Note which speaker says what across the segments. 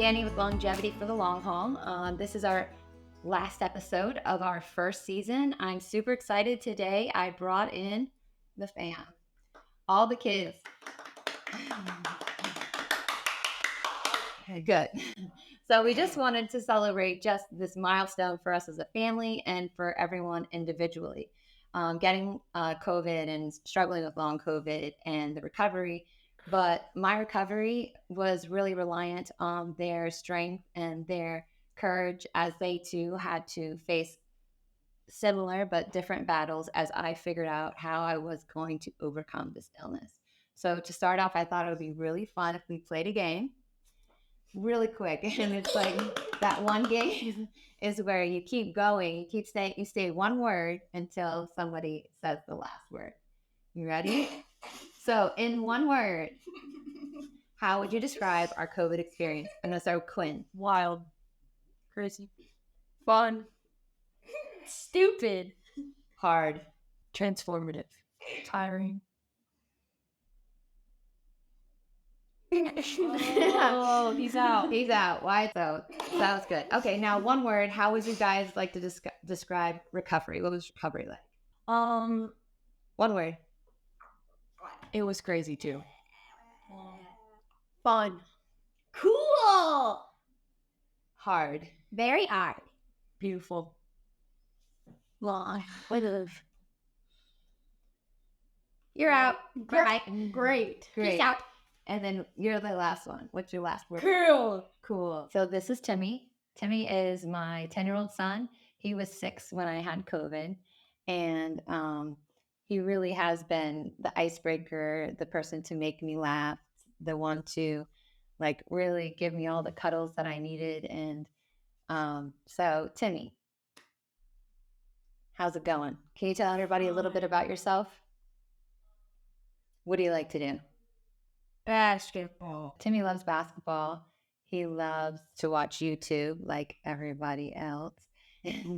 Speaker 1: Danny with Longevity for the Long Haul. This is our last episode of our first season. I'm super excited today. I brought in the fam, all the kids. Okay, good. So we just wanted to celebrate just this milestone for us as a family and for everyone individually. Getting COVID and struggling with long COVID and the recovery. But my recovery was really reliant on their strength and their courage as they too had to face similar but different battles as I figured out how I was going to overcome this illness. So to start off, I thought it would be really fun if we played a game really quick. And it's like that one game is where you keep going, you say one word until somebody says the last word. You ready? So in one word, how would you describe our COVID experience? I'm gonna start with Quinn.
Speaker 2: Wild. Crazy. Fun. Stupid.
Speaker 1: Hard.
Speaker 2: Transformative. Tiring.
Speaker 1: Oh, he's out. He's out. Why so? That was good. Okay, now one word. How would you guys like to describe recovery? What was recovery like? One word.
Speaker 2: It was crazy too.
Speaker 3: Fun.
Speaker 1: Cool. Hard.
Speaker 3: Very hard.
Speaker 2: Beautiful.
Speaker 3: Long.
Speaker 1: You're out.
Speaker 3: Great. Peace out.
Speaker 1: And then you're the last one. What's your last word?
Speaker 3: Cool.
Speaker 1: So this is Timmy. Timmy is my 10-year-old son. He was 6 when I had COVID. And he really has been the icebreaker, the person to make me laugh, the one to like really give me all the cuddles that I needed. And so Timmy, how's it going? Can you tell everybody a little bit about yourself? What do you like to do?
Speaker 3: Basketball.
Speaker 1: Timmy loves basketball. He loves to watch YouTube like everybody else.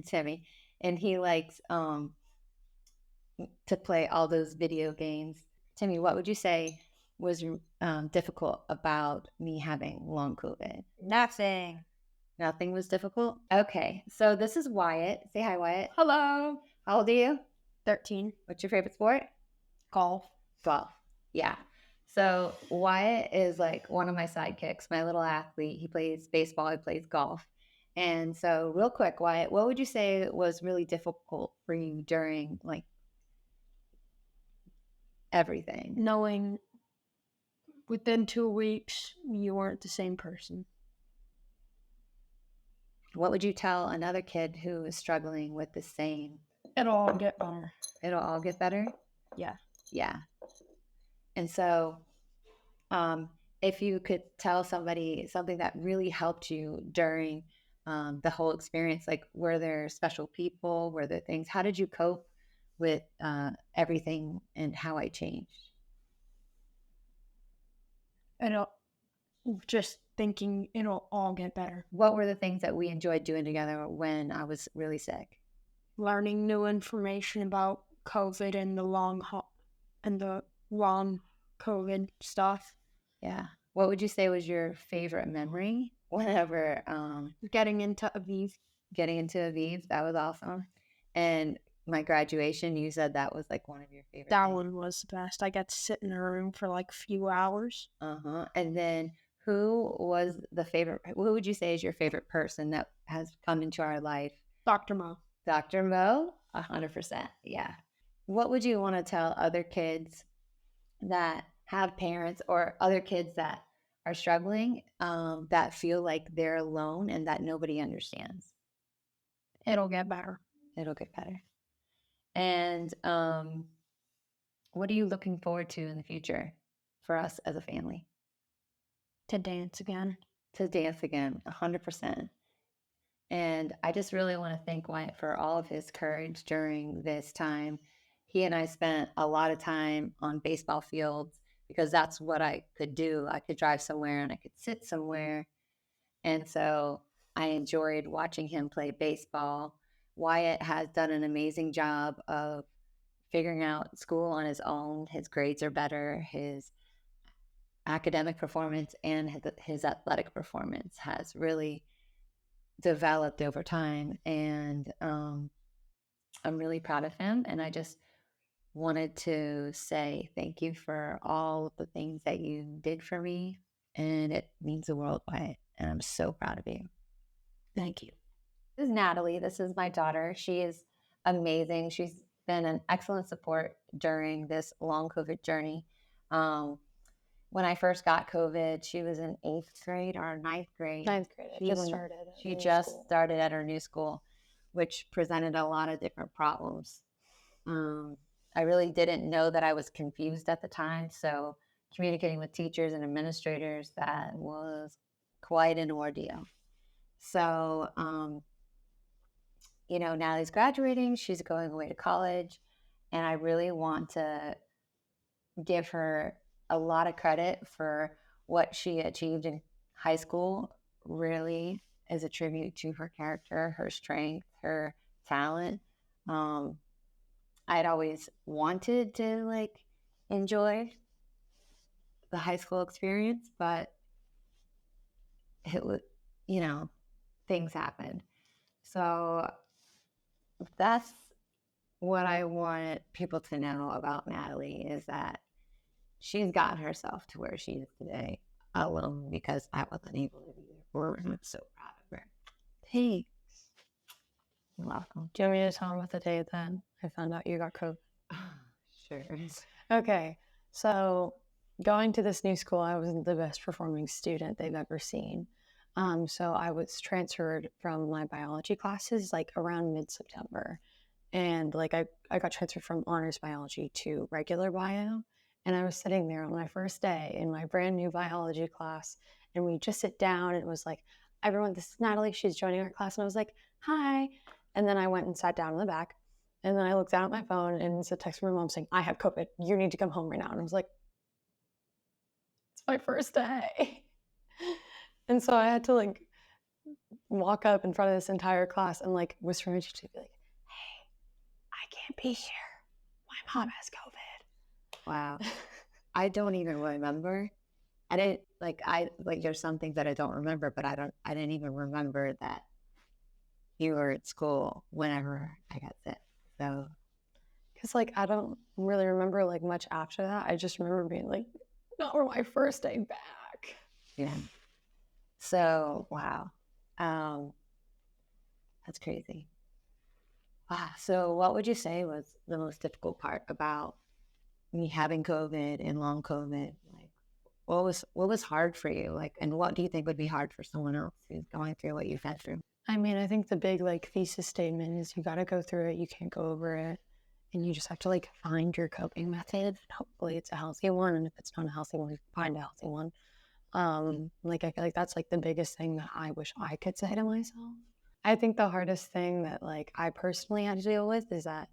Speaker 1: Timmy. And he likes to play all those video games. Timmy, what would you say was difficult about me having long COVID?
Speaker 3: Nothing.
Speaker 1: Nothing was difficult? Okay. So this is Wyatt. Say hi, Wyatt.
Speaker 3: Hello.
Speaker 1: How old are you?
Speaker 3: 13.
Speaker 1: What's your favorite sport?
Speaker 3: Golf.
Speaker 1: Golf. Yeah. So Wyatt is like one of my sidekicks, my little athlete. He plays baseball, he plays golf. And so real quick, Wyatt, what would you say was really difficult for you during like everything?
Speaker 3: Knowing within 2 weeks you weren't the same person.
Speaker 1: What would you tell another kid who is struggling with the same?
Speaker 3: It'll all get better.
Speaker 1: It'll all get better?
Speaker 3: Yeah.
Speaker 1: Yeah. And so if you could tell somebody something that really helped you during the whole experience, like were there special people, were there things, how did you cope with everything and how I changed?
Speaker 3: Just thinking it'll all get better.
Speaker 1: What were the things that we enjoyed doing together when I was really sick?
Speaker 3: Learning new information about COVID and the long COVID stuff.
Speaker 1: Yeah. What would you say was your favorite memory whenever
Speaker 3: Getting into Aviv.
Speaker 1: getting into Aviv? That was awesome. And my graduation, you said that was like one of your favorite
Speaker 3: That
Speaker 1: things.
Speaker 3: one was the best. I got to sit in a room for like a few hours.
Speaker 1: And then who would you say is your favorite person that has come into our life?
Speaker 3: Dr. Mo.
Speaker 1: Dr. Mo? 100%. Yeah. What would you want to tell other kids that have parents or other kids that are struggling, that feel like they're alone and that nobody understands?
Speaker 3: It'll get better.
Speaker 1: It'll get better. And what are you looking forward to in the future for us as a family?
Speaker 3: To dance again.
Speaker 1: To dance again, 100%. And I just really want to thank Wyatt for all of his courage during this time. He and I spent a lot of time on baseball fields because that's what I could do. I could drive somewhere and I could sit somewhere. And so I enjoyed watching him play baseball. Wyatt has done an amazing job of figuring out school on his own. His grades are better. His academic performance and his athletic performance has really developed over time. And I'm really proud of him. And I just wanted to say thank you for all of the things that you did for me. And it means the world by it. And I'm so proud of you.
Speaker 3: Thank you.
Speaker 1: This is Natalie. This is my daughter. She is amazing. She's been an excellent support during this long COVID journey. When I first got COVID, she was in 8th grade or 9th grade.
Speaker 3: Ninth grade.
Speaker 1: She
Speaker 3: Just
Speaker 1: even-
Speaker 3: started. at
Speaker 1: She
Speaker 3: new
Speaker 1: just
Speaker 3: school.
Speaker 1: started at her new school, which presented a lot of different problems. I really didn't know that I was confused at the time. So communicating with teachers and administrators, that was quite an ordeal. So, Natalie's graduating, she's going away to college, and I really want to give her a lot of credit for what she achieved in high school. Really is a tribute to her character, her strength, her talent. I'd always wanted to enjoy the high school experience, but it was, things happened. So that's what I want people to know about Natalie, is that she's gotten herself to where she is today alone because I wasn't able to be there for her. And I'm so proud of her.
Speaker 3: Hey,
Speaker 1: You're welcome.
Speaker 3: do you want me to tell them about the day then I found out you got COVID?
Speaker 1: Sure.
Speaker 3: Okay, so going to this new school, I wasn't the best performing student they've ever seen. So I was transferred from my biology classes around mid-September. And I got transferred from honors biology to regular bio. And I was sitting there on my first day in my brand new biology class. And we just sit down and it was like, everyone, this is Natalie. She's joining our class. And I was like, hi. And then I went and sat down in the back. And then I looked down at my phone and it's a text from my mom saying, I have COVID. You need to come home right now. And I was like, it's my first day. And so I had to walk up in front of this entire class and whisper my teacher to be like, hey, I can't be here. My mom has COVID.
Speaker 1: Wow. I don't even remember. I didn't there's some things that I don't remember, but I didn't even remember that you were at school whenever I got sick. So,
Speaker 3: because I don't really remember much after that. I just remember being not for my first day back.
Speaker 1: yeah. So, wow. That's crazy. Wow. So what would you say was the most difficult part about me having COVID and long COVID? What was hard for you? And what do you think would be hard for someone else who's going through what you've had through?
Speaker 3: I mean, I think the big thesis statement is you got to go through it. You can't go over it. And you just have to find your coping method. Hopefully it's a healthy one. And if it's not a healthy one, find a healthy one. I feel like that's the biggest thing that I wish I could say to myself. I think the hardest thing that I personally had to deal with is that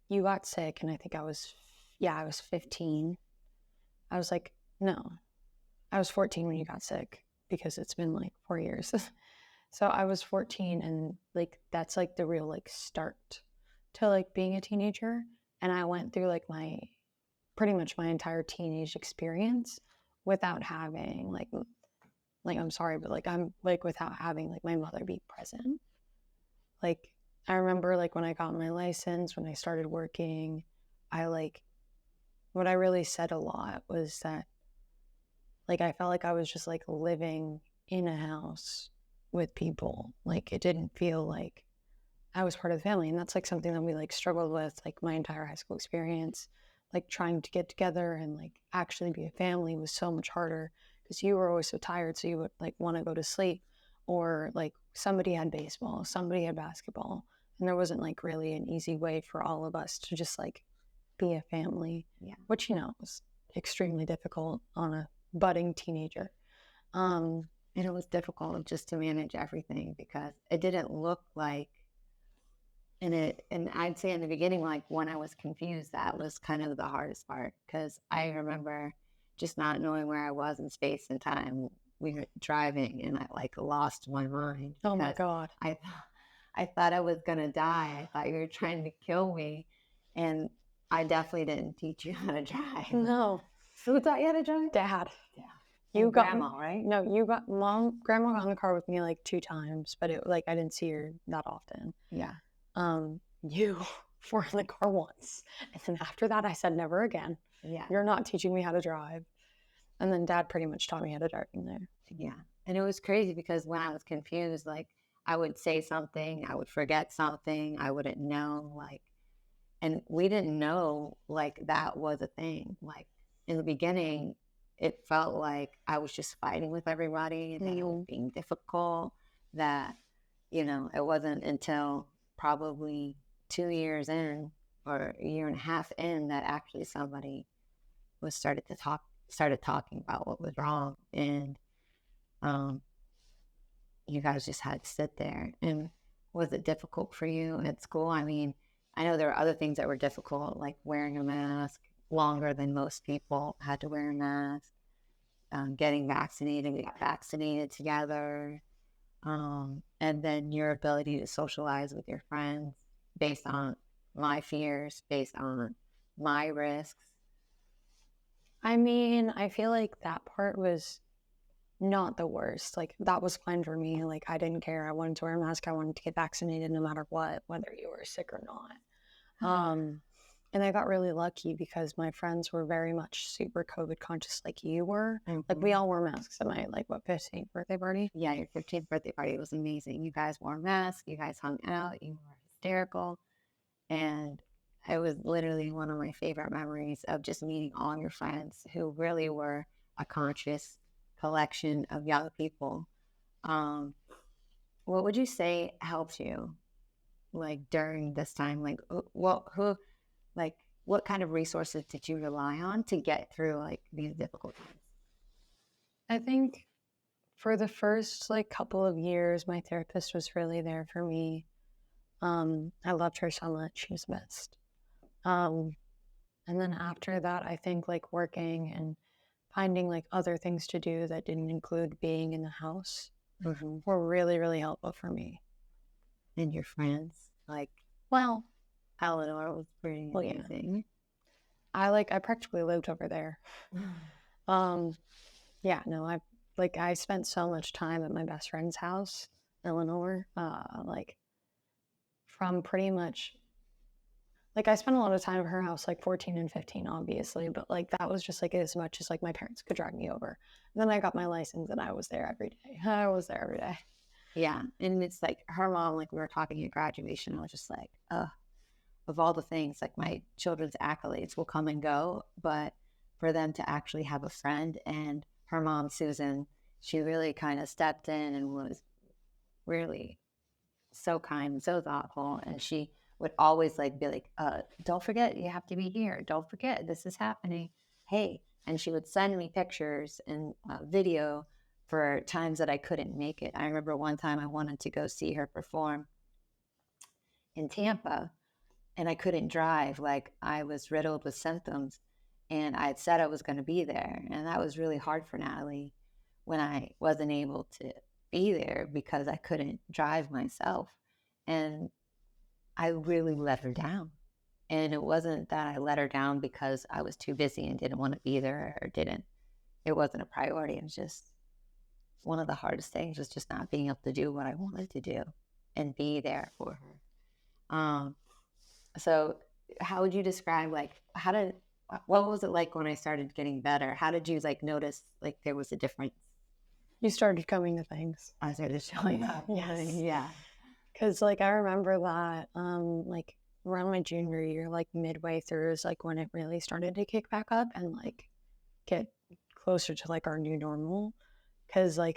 Speaker 3: you got sick and I think I was 15. I was no, I was 14 when you got sick because it's been 4 years. So I was 14 and that's the real start to being a teenager. And I went through my pretty much my entire teenage experience without having I'm sorry, but I'm without having my mother be present. I remember when I got my license, when I started working, what I really said a lot was that I felt I was just living in a house with people. It didn't feel like I was part of the family. And that's something that we struggled with my entire high school experience. Trying to get together and actually be a family was so much harder because you were always so tired, so you would want to go to sleep, or somebody had baseball, somebody had basketball, and there wasn't really an easy way for all of us to just be a family.
Speaker 1: Yeah.
Speaker 3: Which was extremely difficult on a budding teenager.
Speaker 1: And it was difficult just to manage everything because it didn't look like. And I'd say in the beginning, when I was confused, that was kind of the hardest part because I remember just not knowing where I was in space and time. We were driving and I lost my mind.
Speaker 3: Oh my God.
Speaker 1: I thought I was going to die. I thought you were trying to kill me. And I definitely didn't teach you how to drive.
Speaker 3: No.
Speaker 1: Who taught you how to drive?
Speaker 3: Dad.
Speaker 1: Yeah.
Speaker 3: You
Speaker 1: And
Speaker 3: got
Speaker 1: grandma, right?
Speaker 3: No, grandma got in the car with me like 2 times, but it like I didn't see her that often.
Speaker 1: Yeah.
Speaker 3: You were in the car once. And then after that I said never again.
Speaker 1: Yeah.
Speaker 3: You're not teaching me how to drive. And then Dad pretty much taught me how to drive from there.
Speaker 1: Yeah. And it was crazy because when I was confused, like I would say something, I would forget something, I wouldn't know, like, and we didn't know like that was a thing. Like in the beginning, it felt like I was just fighting with everybody, that it was being difficult, that, it wasn't until probably 2 years in or a year and a half in that actually somebody started talking about what was wrong. And you guys just had to sit there. And was it difficult for you at school? I mean, I know there were other things that were difficult, like wearing a mask longer than most people had to wear a mask, getting vaccinated, we got vaccinated together, and then your ability to socialize with your friends based on my fears, based on my risks.
Speaker 3: I mean, I feel like that part was not the worst. Like that was fine for me. Like I didn't care. I wanted to wear a mask. I wanted to get vaccinated no matter what, whether you were sick or not. And I got really lucky because my friends were very much super COVID conscious like you were. Like we all wore masks at my 15th birthday party.
Speaker 1: Yeah, your 15th birthday party was amazing. You guys wore masks, you guys hung out, you were hysterical. And it was literally one of my favorite memories of just meeting all your friends who really were a conscious collection of young people. What would you say helped you, like during this time? Like, what kind of resources did you rely on to get through like these difficult times?
Speaker 3: I think for the first couple of years, my therapist was really there for me. I loved her so much. She was the best. And then after that, I think working and finding other things to do that didn't include being in the house were really, really helpful for me.
Speaker 1: And your friends,
Speaker 3: well,
Speaker 1: Eleanor was pretty amazing.
Speaker 3: Yeah. I practically lived over there. Yeah, no, I spent so much time at my best friend's house, Eleanor, from pretty much, I spent a lot of time at her house, 14 and 15, obviously, but that was just as much as my parents could drag me over. And then I got my license and I was there every day.
Speaker 1: Yeah, and it's her mom, we were talking at graduation, I was just of all the things, my children's accolades will come and go, but for them to actually have a friend, and her mom, Susan, she really kind of stepped in and was really so kind and so thoughtful. And she would always be like, don't forget, you have to be here. Don't forget, this is happening. Hey. And she would send me pictures and video for times that I couldn't make it. I remember one time I wanted to go see her perform in Tampa, and I couldn't drive. I was riddled with symptoms, and I had said I was going to be there. And that was really hard for Natalie when I wasn't able to be there because I couldn't drive myself. And I really let her down. And it wasn't that I let her down because I was too busy and didn't want to be there, or it wasn't a priority. It was just one of the hardest things, was just not being able to do what I wanted to do and be there for her. So how would you describe, what was it like when I started getting better? How did you notice there was a difference?
Speaker 3: You started coming to things.
Speaker 1: I started showing up.
Speaker 3: Yes.
Speaker 1: Yeah.
Speaker 3: Because I remember that around my junior year, midway through is when it really started to kick back up and get closer to our new normal. Because I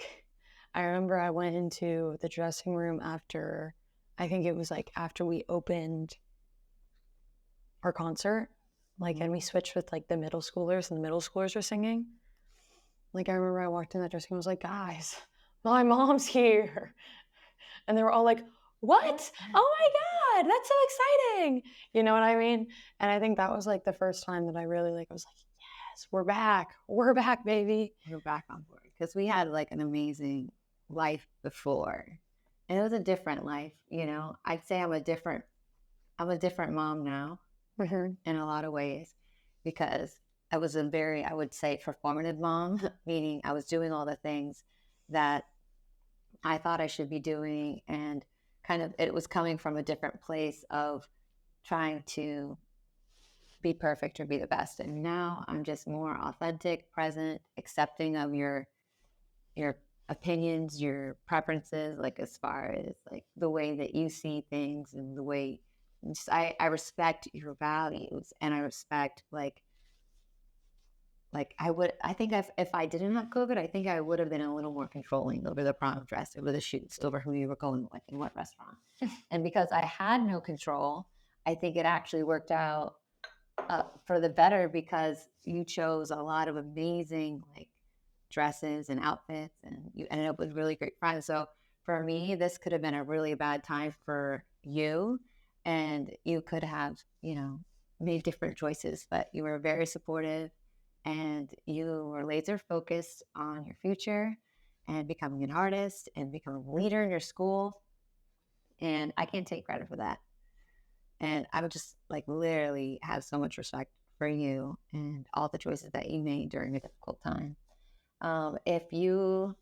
Speaker 3: remember I went into the dressing room after, I think it was after we opened our concert, and we switched with the middle schoolers, and the middle schoolers were singing. I remember I walked in that dressing room, I was like, guys, my mom's here. And they were all like, what? Oh my God, that's so exciting. You know what I mean? And I think that was the first time that I really was like, yes, we're back. We're back, baby.
Speaker 1: We're back on board. Because we had an amazing life before. And it was a different life, I'd say I'm a different mom now in a lot of ways, because I was a very, I would say, performative mom, meaning I was doing all the things that I thought I should be doing, and kind of it was coming from a different place of trying to be perfect or be the best. And now I'm just more authentic, present, accepting of your opinions, your preferences, like as far as like the way that you see things and the way I respect your values, and I respect like I think if I didn't have COVID, I think I would have been a little more controlling over the prom dress, over the shoots, over who you were going with and what restaurant. And because I had no control, I think it actually worked out for the better, because you chose a lot of amazing like dresses and outfits, and you ended up with really great friends. So for me, this could have been a really bad time for you, and you could have, made different choices, but you were very supportive, and you were laser focused on your future and becoming an artist and becoming a leader in your school. And I can't take credit for that. And I would just like literally have so much respect for you and all the choices that you made during a difficult time. If you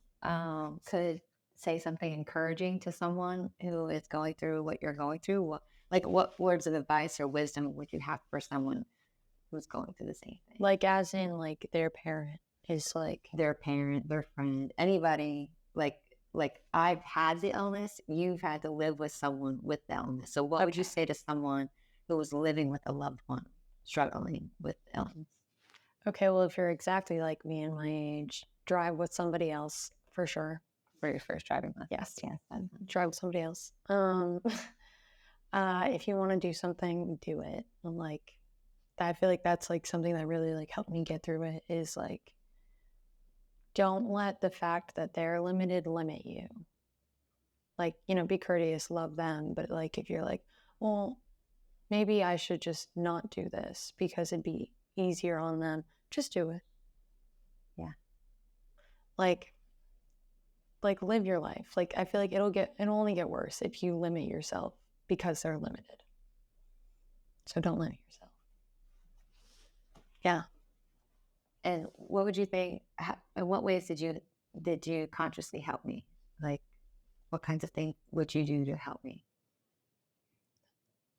Speaker 1: could say something encouraging to someone who is going through what you're going through, what words of advice or wisdom would you have for someone who's going through the same thing?
Speaker 3: Like as in like their parent is like
Speaker 1: Their parent, their friend, anybody. Like I've had the illness, you've had to live with someone with the illness. So what would you say to someone who was living with a loved one struggling with illness?
Speaker 3: okay, well if you're exactly like me and my age, drive with somebody else for sure.
Speaker 1: For your first driving lesson?
Speaker 3: Yes.
Speaker 1: Yes.
Speaker 3: Drive with somebody else. If you want to do something, do it. And like I feel like that's like something that really like helped me get through it, is like don't let the fact that they're limited limit you. Like, be courteous, love them, but like if you're like, well, maybe I should just not do this because it'd be easier on them, just do it.
Speaker 1: Yeah.
Speaker 3: Like live your life. Like I feel like it'll only get worse if you limit yourself because they're limited. So don't limit yourself. Yeah.
Speaker 1: And what would you think? In what ways did you consciously help me? Like, what kinds of things would you do to help me?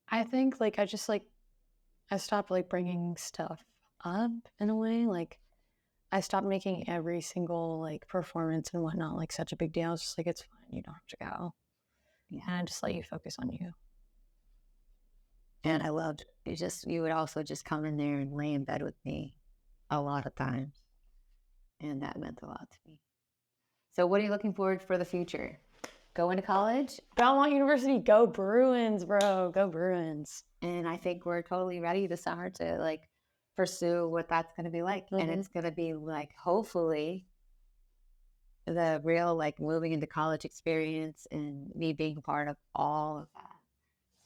Speaker 3: I think like I stopped like bringing stuff up in a way. Like I stopped making every single like performance and whatnot like such a big deal. It's just like, it's fine, you don't have to go.
Speaker 1: Yeah.
Speaker 3: And I just let you focus on you.
Speaker 1: And I loved you would also just come in there and lay in bed with me a lot of times. And that meant a lot to me. So what are you looking forward for the future? Going to college?
Speaker 3: Belmont University, go Bruins, bro. Go Bruins.
Speaker 1: And I think we're totally ready this summer to like pursue what that's going to be like. And it's going to be like, hopefully, the real like moving into college experience and me being part of all of that.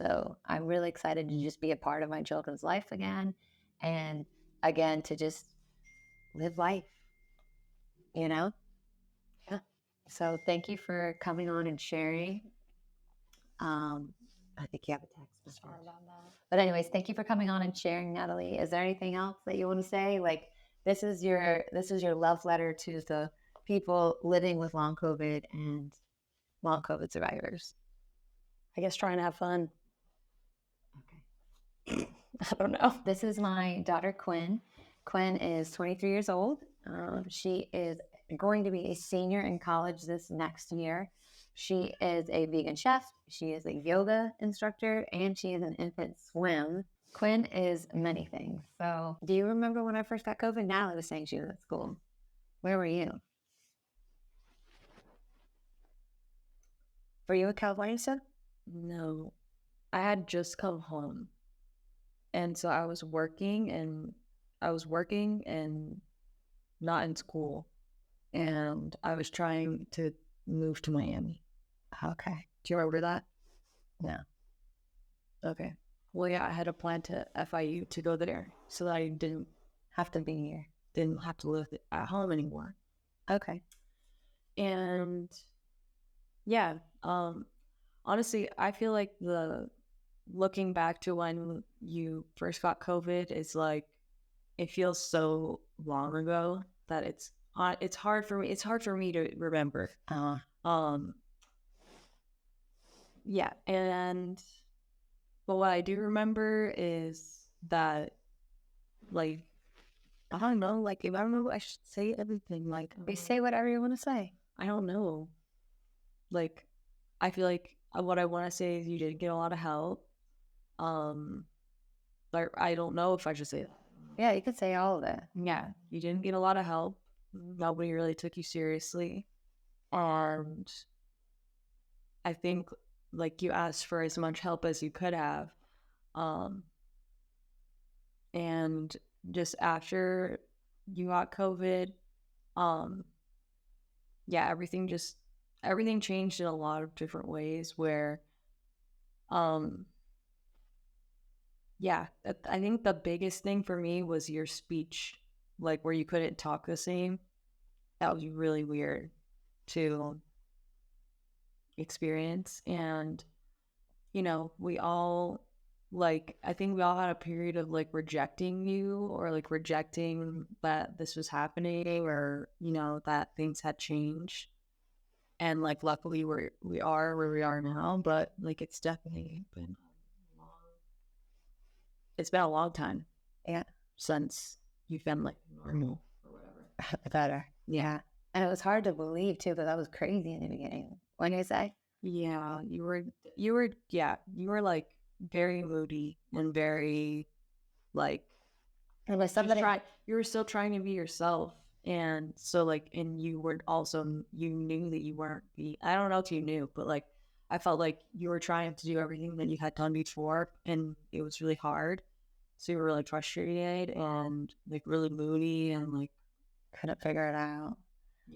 Speaker 1: So I'm really excited to just be a part of my children's life again. And again, to just live life,
Speaker 3: Yeah.
Speaker 1: So thank you for coming on and sharing. I think you have a text.
Speaker 3: Sorry about that.
Speaker 1: But anyways, thank you for coming on and sharing, Natalie. Is there anything else that you want to say? Like this is your love letter to the people living with long COVID and long COVID survivors.
Speaker 3: I guess try and have fun.
Speaker 1: Okay.
Speaker 3: I don't know.
Speaker 1: This is my daughter, Quinn. Quinn is 23 years old. She is going to be a senior in college this next year. She is a vegan chef. She is a yoga instructor, and she is an infant swim. Quinn is many things. So do you remember when I first got COVID? Natalie was saying she was at school. Where were you? Were you in California still?
Speaker 2: No, I had just come home. And so I was working and not in school. And I was trying to move to Miami.
Speaker 1: Okay.
Speaker 2: Do you remember that?
Speaker 1: No.
Speaker 2: Okay. Well, yeah, I had a plan to FIU to go there so that I didn't
Speaker 1: Have to be here.
Speaker 2: didn't have to live at home anymore.
Speaker 1: Okay.
Speaker 2: And yeah, honestly, I feel like looking back to when you first got COVID is like it feels so long ago that it's hard for me to remember. Um, yeah, and but what I do remember is that, like, I don't know, like, if I remember, I should say everything. Like,
Speaker 3: You say whatever you want to say.
Speaker 2: I don't know. Like, I feel like what I want to say is you did get a lot of help. Um, like, I don't know if I should say that.
Speaker 3: Yeah, you could say all of it.
Speaker 2: Yeah, you didn't get a lot of help. Nobody really took you seriously. And I think, like, you asked for as much help as you could have. Um, and just after you got COVID, um, yeah, everything changed in a lot of different ways where, um, yeah, I think the biggest thing for me was your speech, like where you couldn't talk the same. That was really weird to experience. And, we all, like, I think we all had a period of like rejecting you, or like rejecting that this was happening, or, that things had changed. And like, luckily we are where we are now, but like, it's definitely been a long time.
Speaker 3: Yeah.
Speaker 2: Since you've been like normal or whatever.
Speaker 3: Better. Yeah. And it was hard to believe too, because I was crazy in the beginning. What did you say?
Speaker 2: Yeah, you were like very moody and very like,
Speaker 3: It was somebody.
Speaker 2: you were still trying to be yourself. And so like, and you were also, you knew that you weren't I don't know if you knew, but like, I felt like you were trying to do everything that you had done before, and it was really hard. So you were really frustrated and like really moody and like
Speaker 3: Couldn't figure it out.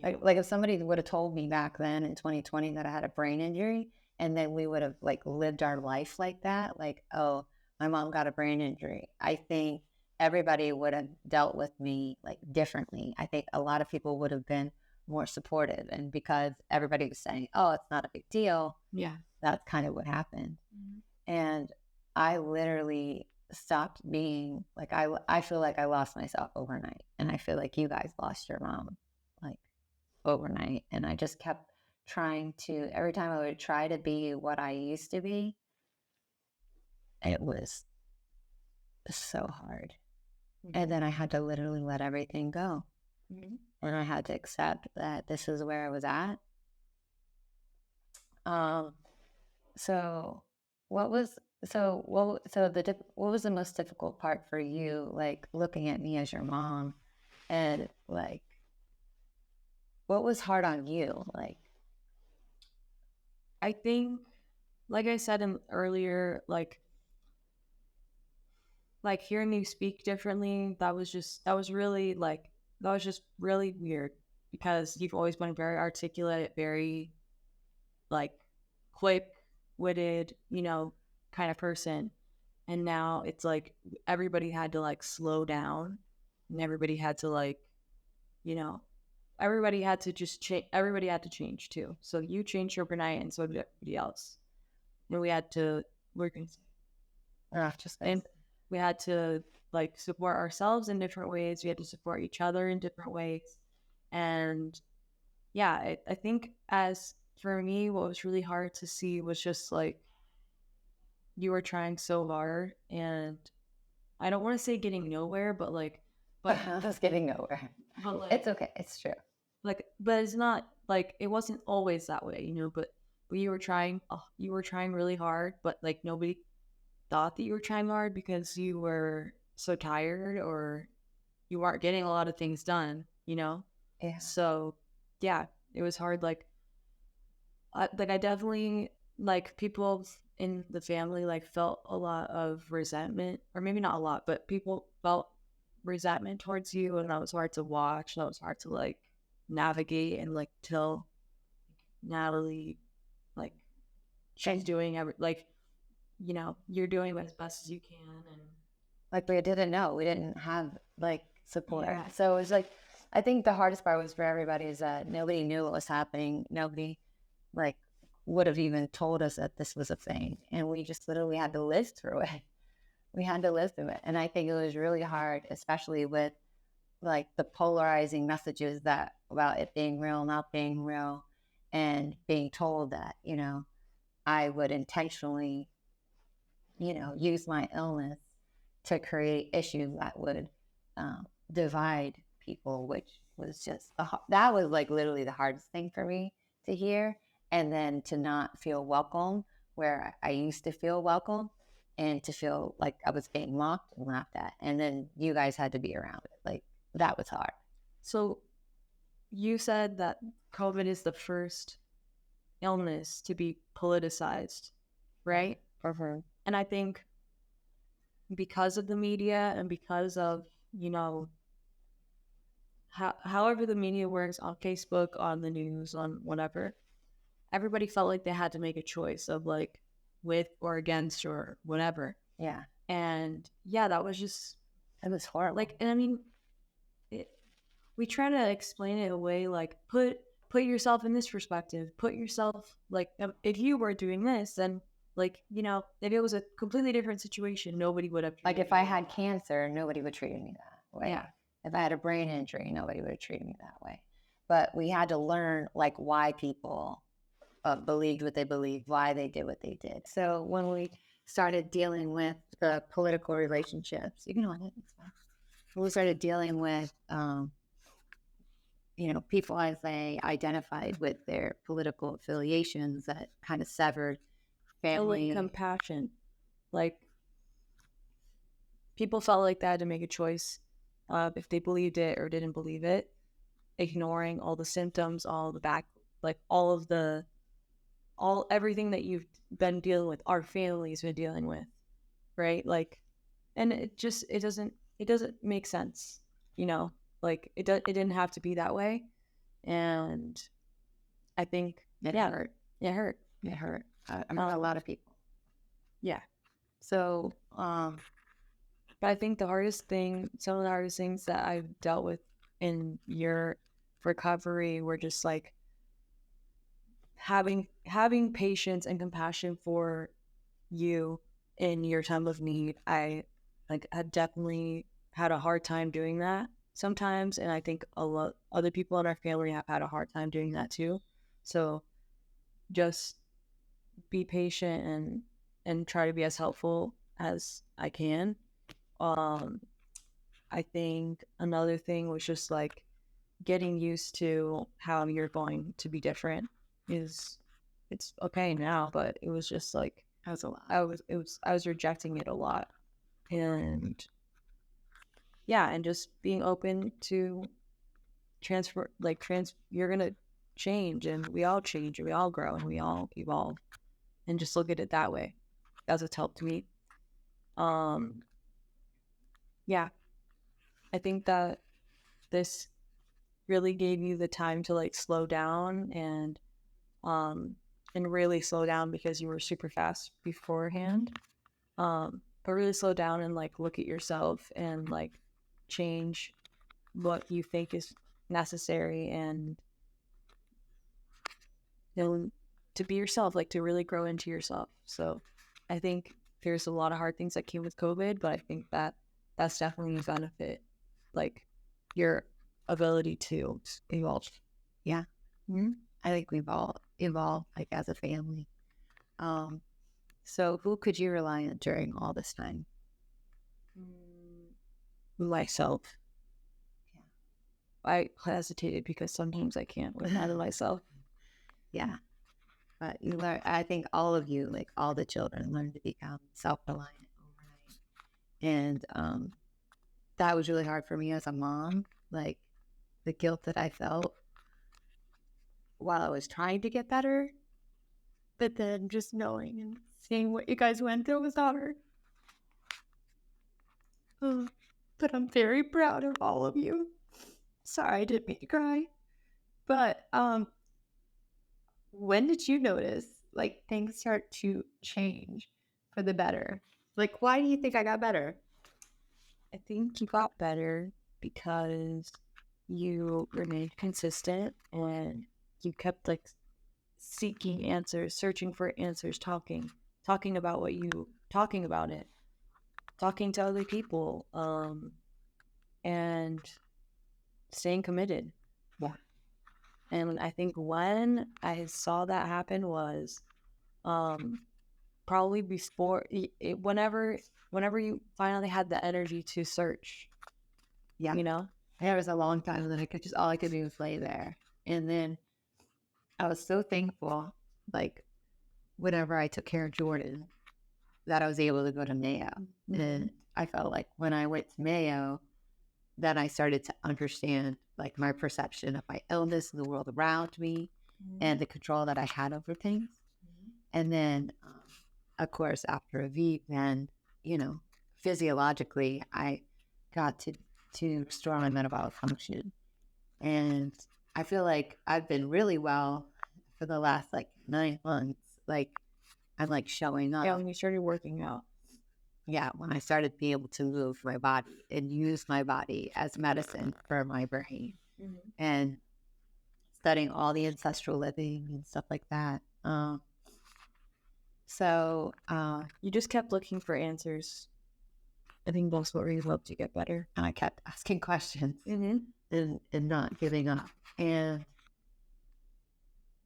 Speaker 2: yeah.
Speaker 3: Like if somebody would have told me back then in 2020 that I had a brain injury, and then we would have like lived our life like that, like, oh, my mom got a brain injury, I think everybody would have dealt with me like differently. I think a lot of people would have been more supportive, and because everybody was saying, oh, it's not a big deal,
Speaker 2: Yeah.
Speaker 3: that's kind of what happened. And I literally stopped being like, I feel like I lost myself overnight, and I feel like you guys lost your mom like overnight. And I just kept trying to, every time I would try to be what I used to be, it was so hard. And then I had to literally let everything go. And I had to accept that this is where I was at. So what was what was the most difficult part for you, like looking at me as your mom, and like what was hard on you? Like,
Speaker 2: I think, like I said earlier, like hearing you speak differently, that was just really weird, because you've always been very articulate, very like quick-witted, kind of person. And now it's like everybody had to like slow down, and everybody had to like, everybody had to just change. Everybody had to change too. So you changed overnight, and so did everybody else. And we had to work and we had to like support ourselves in different ways. We had to support each other in different ways. And yeah, I think, as for me, what was really hard to see was just like, you were trying so hard, and I don't want to say getting nowhere, but
Speaker 3: I was getting nowhere.
Speaker 2: but like,
Speaker 3: It's okay. It's true.
Speaker 2: but it's not like, it wasn't always that way, but you were trying, really hard, but like nobody thought that you were trying hard because you were so tired, or you weren't getting a lot of things done,
Speaker 3: Yeah.
Speaker 2: So yeah, it was hard. Like I definitely, like, people in the family like felt a lot of resentment, or maybe not a lot, but people felt resentment towards you, and that was hard to watch. That was hard to like navigate, and like tell Natalie, like, she's doing you're doing as best as you can. And
Speaker 3: Like we didn't know, we didn't have like support.
Speaker 2: Yeah.
Speaker 3: So it was like, I think the hardest part was for everybody is that nobody knew what was happening. Nobody like would have even told us that this was a thing, and we just literally had to live through it.
Speaker 1: we had to live through it. And I think it was really hard, especially with like the polarizing messages that about it being real, not being real, and being told that, I would intentionally, use my illness to create issues that would divide people, which was just, that was like literally the hardest thing for me to hear. And then to not feel welcome where I used to feel welcome, and to feel like I was being mocked and laughed at. And then you guys had to be around it. Like, that was hard.
Speaker 2: So you said that COVID is the first illness to be politicized, right?
Speaker 1: Mm-hmm.
Speaker 2: And I think because of the media and because of, however the media works on Facebook, on the news, on whatever, everybody felt like they had to make a choice of like with or against or whatever.
Speaker 1: Yeah.
Speaker 2: And yeah, that was just,
Speaker 1: it was horrible.
Speaker 2: Like, and I mean, we try to explain it away, like put yourself in this perspective, put yourself like, if you were doing this, then like, if it was a completely different situation, nobody would have
Speaker 1: like if I had cancer, nobody would treat me that way.
Speaker 2: Yeah.
Speaker 1: If I had a brain injury, nobody would have treated me that way. But we had to learn like why people believed what they believed, why they did what they did. So when we started dealing with the political relationships, you can go on it. We started dealing with, people as they identified with their political affiliations that kind of severed family.
Speaker 2: Compassion. Like, people felt like they had to make a choice if they believed it or didn't believe it, ignoring all the symptoms, all the back, like everything that you've been dealing with, our family's been dealing with, right? Like, and it doesn't make sense, like it didn't have to be that way. And I think
Speaker 1: it hurt.
Speaker 2: It hurt.
Speaker 1: A lot of people.
Speaker 2: Yeah.
Speaker 1: So,
Speaker 2: but I think some of the hardest things that I've dealt with in your recovery were just like having patience and compassion for you in your time of need. I had definitely had a hard time doing that sometimes, and I think a lot other people in our family have had a hard time doing that too. So just be patient and try to be as helpful as I can. I think another thing was just like getting used to how you're going to be different. It's okay now, but it was just like
Speaker 1: that was a lot.
Speaker 2: I was rejecting it a lot. And yeah, and just being open to you're gonna change, and we all change, and we all grow, and we all evolve, and just look at it that way. That's what's helped me. Yeah, I think that this really gave you the time to like slow down and really slow down, because you were super fast beforehand. But really slow down and like look at yourself and like change what you think is necessary, and to be yourself, like to really grow into yourself. So I think there's a lot of hard things that came with COVID, but I think that that's definitely a benefit, like your ability to evolve.
Speaker 1: Yeah. Mm-hmm. I think we've all evolved like as a family. So who could you rely on during all this time?
Speaker 2: Myself. Yeah. I hesitated because sometimes I can't without myself.
Speaker 1: Yeah. But you learn, I think all of you, like all the children, learn to become self-reliant overnight. And that was really hard for me as a mom, like the guilt that I felt while I was trying to get better. But then just knowing and seeing what you guys went through was hard. But I'm very proud of all of you. Sorry, I didn't mean to cry. But when did you notice like things start to change for the better? Like, why do you think I got better?
Speaker 2: I think you got better because you remained consistent, and you kept like seeking answers, searching for answers, talking about it. talking to other people, and staying committed.
Speaker 1: Yeah.
Speaker 2: And I think when I saw that happen was probably before whenever you finally had the energy to search.
Speaker 1: Yeah.
Speaker 2: You know?
Speaker 1: There was a long time that all I could do was lay there. And then I was so thankful, like, whenever I took care of Jordan, that I was able to go to Mayo. And I felt like when I went to Mayo, that I started to understand, like, my perception of my illness and the world around me and the control that I had over things. And then, of course, after a V, then, physiologically, I got to restore my metabolic function. And I feel like I've been really well for the last, 9 months. Like, I'm, showing up.
Speaker 2: Yeah, when you started working out.
Speaker 1: Yeah, when I started being able to move my body and use my body as medicine for my brain and studying all the ancestral living and stuff like that. So
Speaker 2: you just kept looking for answers. I think that's what really helped you get better.
Speaker 1: And I kept asking questions and not giving up. And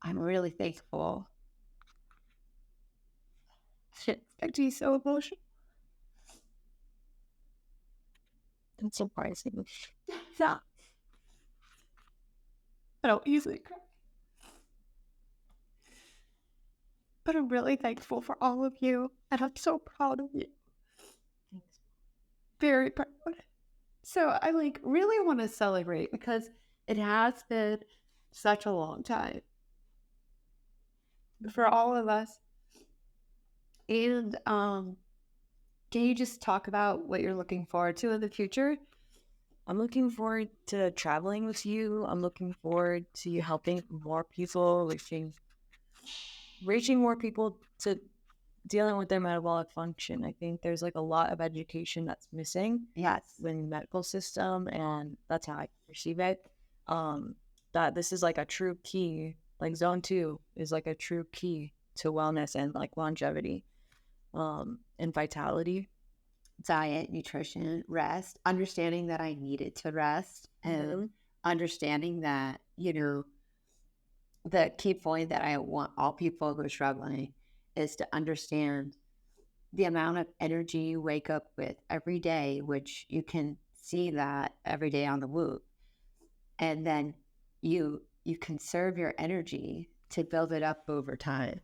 Speaker 1: I'm really thankful. Shit, actually so emotional.
Speaker 2: That's surprising.
Speaker 1: Yeah. I don't usually cry. But I'm really thankful for all of you. And I'm so proud of you. Thanks. Very proud. So I really want to celebrate because it has been such a long time for all of us. And can you just talk about what you're looking forward to in the future?
Speaker 2: I'm looking forward to traveling with you. I'm looking forward to you helping more people, reaching more people to dealing with their metabolic function. I think there's a lot of education that's missing.
Speaker 1: Yes.
Speaker 2: In the medical system, and that's how I perceive it. That this is a true key. Zone 2 is a true key to wellness and longevity, and vitality.
Speaker 1: Diet, nutrition, rest, understanding that I needed to rest, and understanding that, the key point that I want all people who are struggling is to understand the amount of energy you wake up with every day, which you can see that every day on the Whoop. And then you conserve your energy to build it up over time.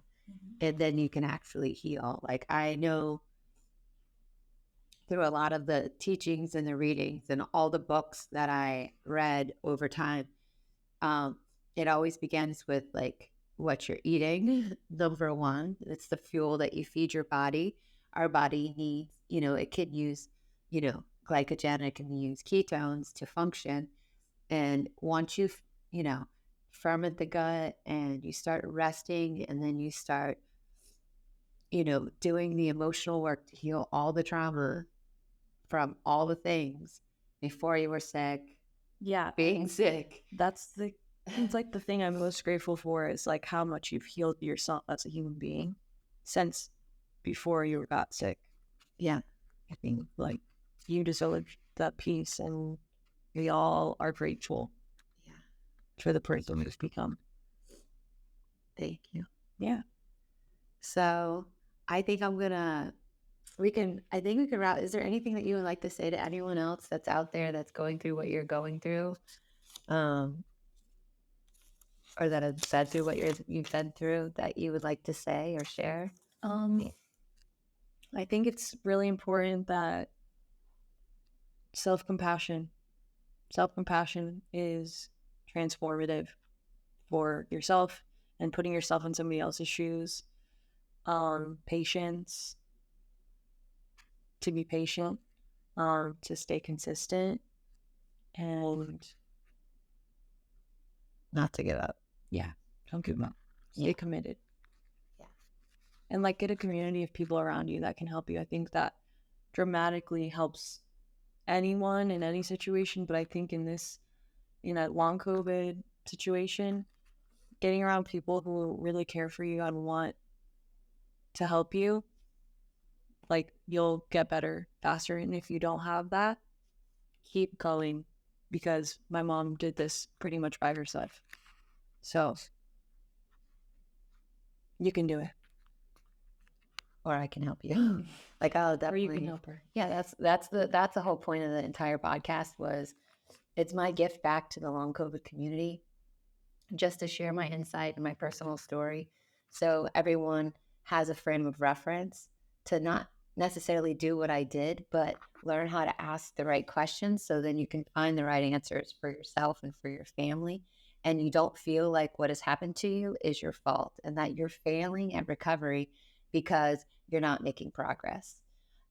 Speaker 1: And then you can actually heal. I know through a lot of the teachings and the readings and all the books that I read over time, it always begins with what you're eating. Number one, it's the fuel that you feed your body. Our body needs, it could use, glycogen, it can use ketones to function. And once you, ferment the gut and you start resting, and then you start, doing the emotional work to heal all the trauma from all the things before you were sick.
Speaker 2: Yeah.
Speaker 1: Being sick.
Speaker 2: It's the thing I'm most grateful for is how much you've healed yourself as a human being since before you got sick.
Speaker 1: Yeah.
Speaker 2: I think you deserve that peace, and we all are grateful for the person you've become.
Speaker 1: Thank you.
Speaker 2: Yeah.
Speaker 1: So I think we can wrap. Is there anything that you would like to say to anyone else that's out there that's going through what you're going through? Or that have been through what you've been through that you would like to say or share?
Speaker 2: I think it's really important that self-compassion is transformative for yourself and putting yourself in somebody else's shoes. Patience, to be patient, to stay consistent, and
Speaker 1: Not to give up.
Speaker 2: Yeah, don't give up. Stay committed. Yeah. And get a community of people around you that can help you. I think that dramatically helps anyone in any situation, but I think in a long COVID situation, getting around people who really care for you and want to help you like you'll get better faster. And if you don't have that, keep going, because my mom did this pretty much by herself. So you can do it.
Speaker 1: Or I can help you. Like, I'll
Speaker 2: Or
Speaker 1: definitely
Speaker 2: you can help her.
Speaker 1: Yeah, that's the whole point of the entire podcast was it's my gift back to the long COVID community, just to share my insight and my personal story, so everyone has a frame of reference to not necessarily do what I did, but learn how to ask the right questions, so then you can find the right answers for yourself and for your family, and you don't feel like what has happened to you is your fault and that you're failing at recovery because you're not making progress.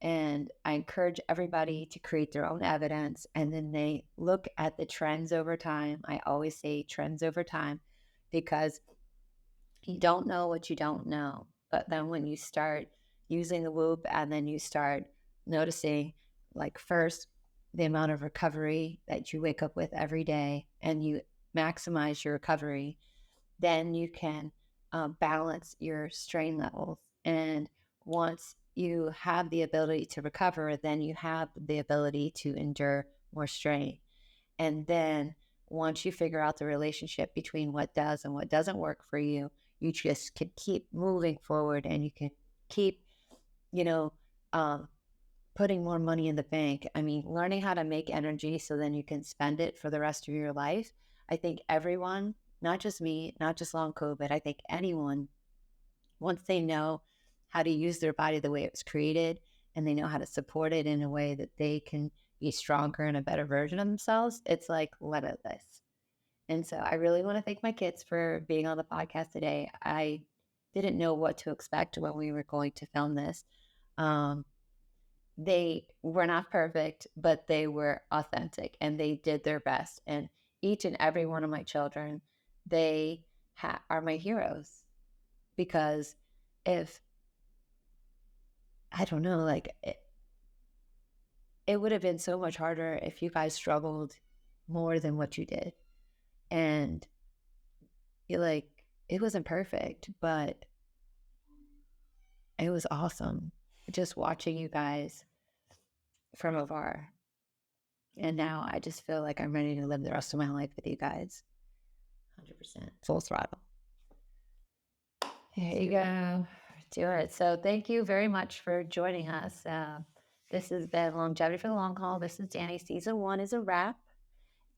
Speaker 1: And I encourage everybody to create their own evidence, and then they look at the trends over time. I always say trends over time, because you don't know what you don't know. But then when you start using the Whoop, and then you start noticing, like, first, the amount of recovery that you wake up with every day, and you maximize your recovery, then you can balance your strain levels. And once you have the ability to recover, then you have the ability to endure more strain. And then once you figure out the relationship between what does and what doesn't work for you, you just can keep moving forward, and you can keep, you know, putting more money in the bank. I mean, learning how to make energy so then you can spend it for the rest of your life. I think everyone, not just me, not just long COVID, I think anyone, once they know how to use their body the way it was created, and they know how to support it in a way that they can be stronger and a better version of themselves, it's like limitless. And so I really want to thank my kids for being on the podcast today. I didn't know what to expect when we were going to film this. They were not perfect, but they were authentic, and they did their best. And each and every one of my children, they are my heroes, because if, I don't know, like, it would have been so much harder if you guys struggled more than what you did. And you're like, it wasn't perfect, but it was awesome just watching you guys from afar. And now I just feel like I'm ready to live the rest of my life with you guys. 100%. Full throttle. There you go. Do it. So thank you very much for joining us. This has been Longevity for the Long Haul. This is Danny. Season 1 is a wrap.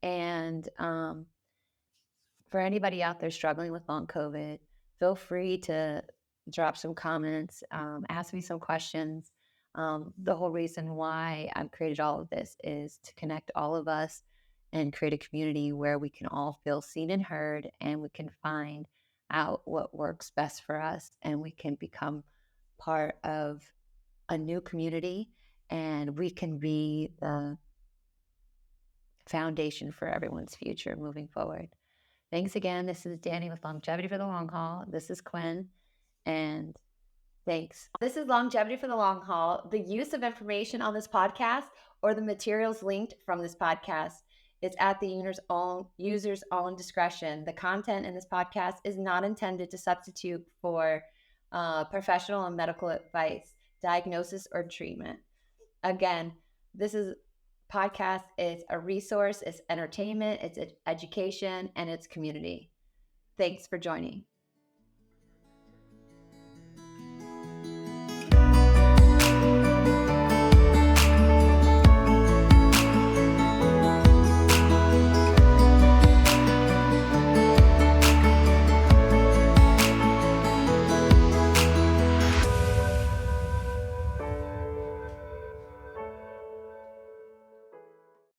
Speaker 1: And for anybody out there struggling with long COVID, feel free to drop some comments, ask me some questions. The whole reason why I've created all of this is to connect all of us and create a community where we can all feel seen and heard, and we can find out what works best for us, and we can become part of a new community, and we can be the foundation for everyone's future moving forward. Thanks again. This is Danny with Longevity for the Long Haul. This is Quinn, and thanks. This is Longevity for the Long Haul. The use of information on this podcast or the materials linked from this podcast is at the user's own discretion. The content in this podcast is not intended to substitute for professional and medical advice, diagnosis, or treatment. Again, this is podcast is a resource, it's entertainment, it's education, and it's community. Thanks for joining.